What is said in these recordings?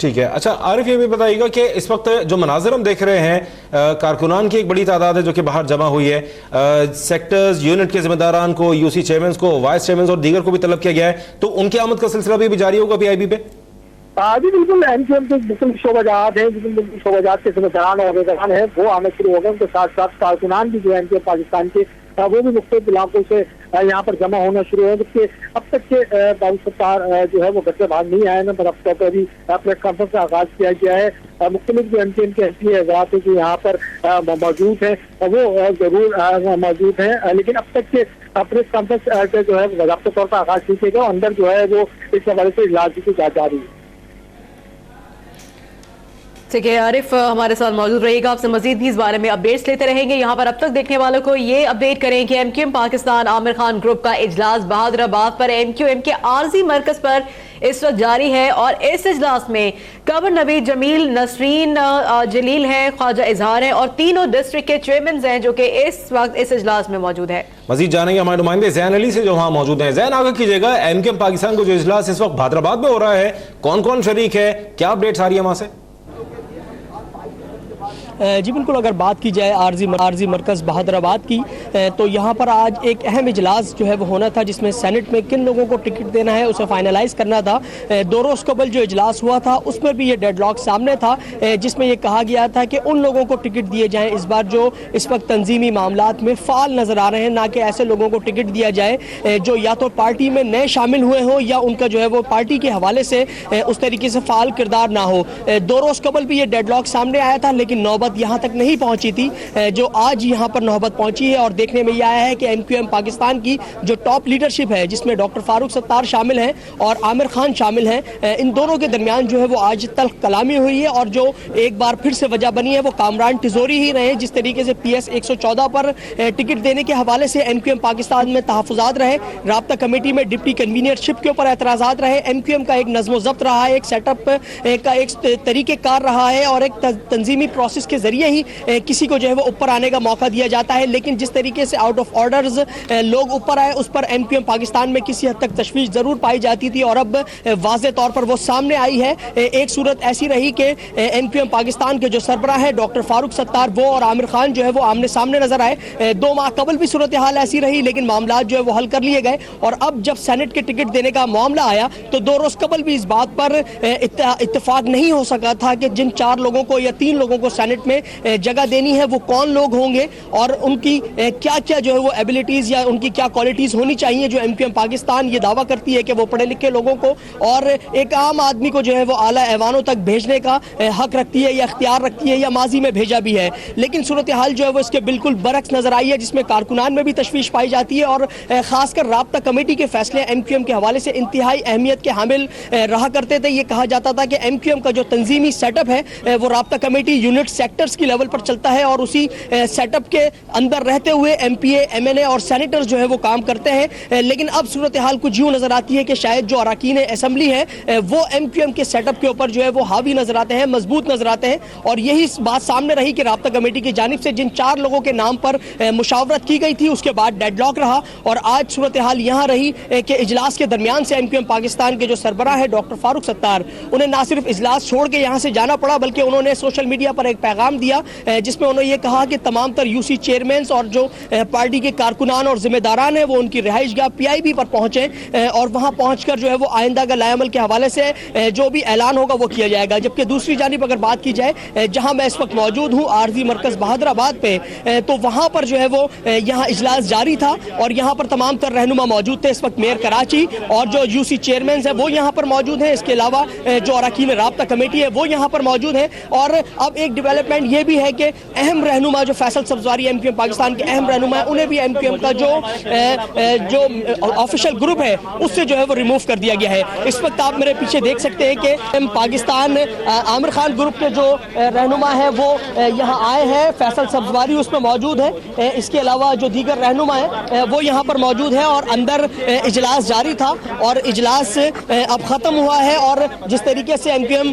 ٹھیک ہے. اچھا عارف یہ بھی بتائیے گا کہ اس وقت جو مناظر ہم دیکھ رہے ہیں کارکنان کی ایک بڑی تعداد ہے جو کہ باہر جمع ہوئی ہے, سیکٹرز یونٹ کے ذمہ داران کو, UC چیئرمینز کو, وائس چیئرمینز اور دیگر کو بھی طلب کیا گیا ہے, تو ان کی آمد کا سلسلہ بھی جاری ہوگا PIB پہ؟ جی بالکل, MQM کے مختلف شعبہ جات ہیں, شعبہ جات کے ذمہ داران اور عہدیداران ہیں وہ آنا شروع ہو گئے. ان کے ساتھ ساتھ کارکنان بھی جو ہے MQM پاکستان کے وہ بھی مختلف علاقوں سے یہاں پر جمع ہونا شروع ہے. جبکہ اب تک کے فاروق ستار جو ہے وہ گھر سے باہر نہیں آئے نا, پر اب تک ابھی پریس کانفرنس کا آغاز کیا گیا ہے. مختلف جو MQM کے MP حضرات جو یہاں پر موجود ہیں وہ ضرور موجود ہیں, لیکن اب تک کے پریس کانفرنس جو ہے باضابطہ طور پر آغاز نہیں کیا گیا. اندر جو ہے وہ اس حوالے سے اجلاس کی جاری ہے. ٹھیک ہے عارف ہمارے ساتھ موجود رہے گا, آپ سے مزید بھی اس بارے میں اپڈیٹس لیتے رہیں گے. یہاں پر اب تک دیکھنے والوں کو یہ اپڈیٹ کریں کہ MQM پاکستان عامر خان گروپ کا اجلاس بہادر آباد پر MQM کے عارضی مرکز پر اس وقت جاری ہے, اور اس اجلاس میں قمر نوید جمیل, نسرین جلیل ہیں, خواجہ اظہار ہیں, اور تینوں ڈسٹرکٹ کے چیئرمینز ہیں جو کہ اس وقت اس اجلاس میں موجود ہے. مزید جانیں گے ہمارے نمائندے زین علی سے جو وہاں موجود ہیں. زین, آگاہ کیجیے گا MQM پاکستان کو جو اجلاس اس وقت بہادر آباد میں ہو رہا ہے, کون کون شریک ہے, کیا اپڈیٹس آ رہی ہے وہاں سے؟ جی بالکل, اگر بات کی جائے عارضی مرکز بہادر آباد کی تو یہاں پر آج ایک اہم اجلاس جو ہے وہ ہونا تھا, جس میں سینٹ میں کن لوگوں کو ٹکٹ دینا ہے اسے فائنلائز کرنا تھا. 2 روز قبل جو اجلاس ہوا تھا اس میں بھی یہ ڈیڈ لاک سامنے تھا, جس میں یہ کہا گیا تھا کہ ان لوگوں کو ٹکٹ دیے جائیں اس بار جو اس وقت تنظیمی معاملات میں فعال نظر آ رہے ہیں, نہ کہ ایسے لوگوں کو ٹکٹ دیا جائے جو یا تو پارٹی میں نئے شامل ہوئے ہوں یا ان کا جو ہے وہ پارٹی کے حوالے سے اس طریقے سے فعال کردار نہ ہو. 2 روز قبل بھی یہ ڈیڈ لاک سامنے آیا تھا, لیکن نوبت یہاں تک نہیں پہنچی تھی جو آج یہاں پر نوبت پہنچی ہے. اور دیکھنے میں یہ آیا ہے کہ MQM پاکستان کی جو ٹاپ لیڈرشپ ہے, جس میں ڈاکٹر فاروق ستار شامل ہیں اور عامر خان شامل ہیں, ان دونوں کے درمیان جو ہے وہ آج تلخ کلامی ہوئی ہے. اور جو ایک بار پھر سے وجہ بنی ہے وہ کامران تیزوری ہی رہے. جس طریقے سے PS 114 پر ٹکٹ دینے کے حوالے سے MQM پاکستان میں تحفظات رہے, رابطہ کمیٹی میں ڈپٹی کنوینر شپ کے اوپر اعتراضات رہے, MQM کا ایک نظم و ضبط رہا ہے, ایک سیٹ اپ کا ایک طریقہ کار رہا ہے, اور ایک تنظیمی پروسیس کے ذریعے ہی کسی کو جو ہے وہ اوپر آنے کا موقع دیا جاتا ہے. لیکن جس طریقے سے آؤٹ آف آرڈرز لوگ اوپر آئے اس پر MQM پاکستان میں کسی حد تک تشویش ضرور پائی جاتی تھی, اور اب واضح طور پر وہ سامنے آئی ہے. ایک صورت ایسی رہی کہ MQM پاکستان کے جو سربراہ ہے ڈاکٹر فاروق ستار, وہ اور عامر خان جو ہے وہ آمنے سامنے نظر آئے. 2 ماہ قبل بھی صورتحال ایسی رہی, لیکن معاملات جو ہے وہ حل کر لیے گئے. اور اب جب سینٹ کے ٹکٹ دینے کا معاملہ آیا تو 2 روز قبل بھی اس بات پر اتفاق نہیں ہو سکا تھا کہ جن 4 لوگوں کو یا 3 لوگوں کو سینٹ میں جگہ دینی ہے وہ کون لوگ ہوں گے, اور ان کی کیا کیا جو ہے وہ ایبلٹیز یا ان کی کیا کوالٹیز ہونی چاہیے. جو MQM پاکستان یہ دعویٰ کرتی ہے کہ وہ پڑھے لکھے لوگوں کو اور ایک عام آدمی کو جو ہے وہ اعلیٰ ایوانوں تک بھیجنے کا حق رکھتی ہے یا اختیار رکھتی ہے, یا ماضی میں بھیجا بھی ہے. لیکن صورتحال جو ہے وہ اس کے بالکل برعکس نظر آئی ہے, جس میں کارکنان میں بھی تشویش پائی جاتی ہے, اور خاص کر رابطہ کمیٹی کے فیصلے MQM کے حوالے سے انتہائی اہمیت کے حامل رہا کرتے تھے. یہ کہا جاتا تھا کہ MQM کا جو تنظیمی سیٹ اپ ہے وہ رابطہ کمیٹی یونٹ سیکٹرز کی لیول پر چلتا ہے, اور اسی سیٹ اپ کے اندر رہتے ہوئے MPA, MNA اور سینیٹر جو ہے وہ کام کرتے ہیں. لیکن اب صورتحال کچھ یوں نظر آتی ہے کہ شاید جو اراکین اسمبلی ہیں وہ MQM کے سیٹ اپ کے اوپر جو ہے وہ حاوی نظر آتے ہیں, مضبوط نظر آتے ہیں. اور یہی بات سامنے رہی کہ رابطہ کمیٹی کی جانب سے جن 4 لوگوں کے نام پر مشاورت کی گئی تھی اس کے بعد ڈیڈ لاک رہا, اور آج صورتحال یہاں رہی کہ اجلاس کے درمیان سے MQM پاکستان کے جو سربراہ ہے ڈاکٹر فاروق ستار, انہیں نہ صرف اجلاس چھوڑ کے یہاں سے جانا پڑا بلکہ انہوں نے سوشل میڈیا پر ایک پیغام دیا جس میں انہوں نے یہ کہا کہ تمام تر UC چیئرمینز اور جو پارٹی کے کارکنان اور ذمہ داران ہیں وہ ان کی رہائش گاہ PIB پر پہنچیں, اور وہاں پہنچ کر جو ہے وہ آئندہ کا لائے عمل کے حوالے سے جو بھی اعلان ہوگا وہ کیا جائے گا. جبکہ دوسری جانب اگر بات کی جائے جہاں میں اس وقت موجود ہوں عارضی مرکز بہادر آباد پہ, تو وہاں پر جو ہے وہ یہاں اجلاس جاری تھا, اور یہاں پر تمام تر رہنما موجود تھے. اس وقت میئر کراچی اور جو UC چیئرمینز ہیں وہ یہاں پر موجود ہیں, اس کے علاوہ جو اراکین رابطہ کمیٹی ہے وہ یہاں پر موجود ہیں. اور اب ایک ڈیولپمنٹ یہ بھی ہے کہ اہم رہنما جو فیصل سبزواری MQM پاکستان کے اہم رہنما ہے, انہیں بھی MQM کا جو آفیشیل گروپ ہے اس سے جو ہے وہ ریموو کر دیا گیا ہے. اس وقت آپ میرے پیچھے دیکھ سکتے ہیں کہ پاکستان عامر خان گروپ کے جو رہنما ہیں وہ یہاں آئے ہیں, فیصل سبزواری اس میں موجود ہے, اس کے علاوہ جو دیگر رہنما ہیں وہ یہاں پر موجود ہیں. اور اندر اجلاس جاری تھا اور اجلاس اب ختم ہوا ہے, اور جس طریقے سے MQM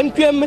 MQM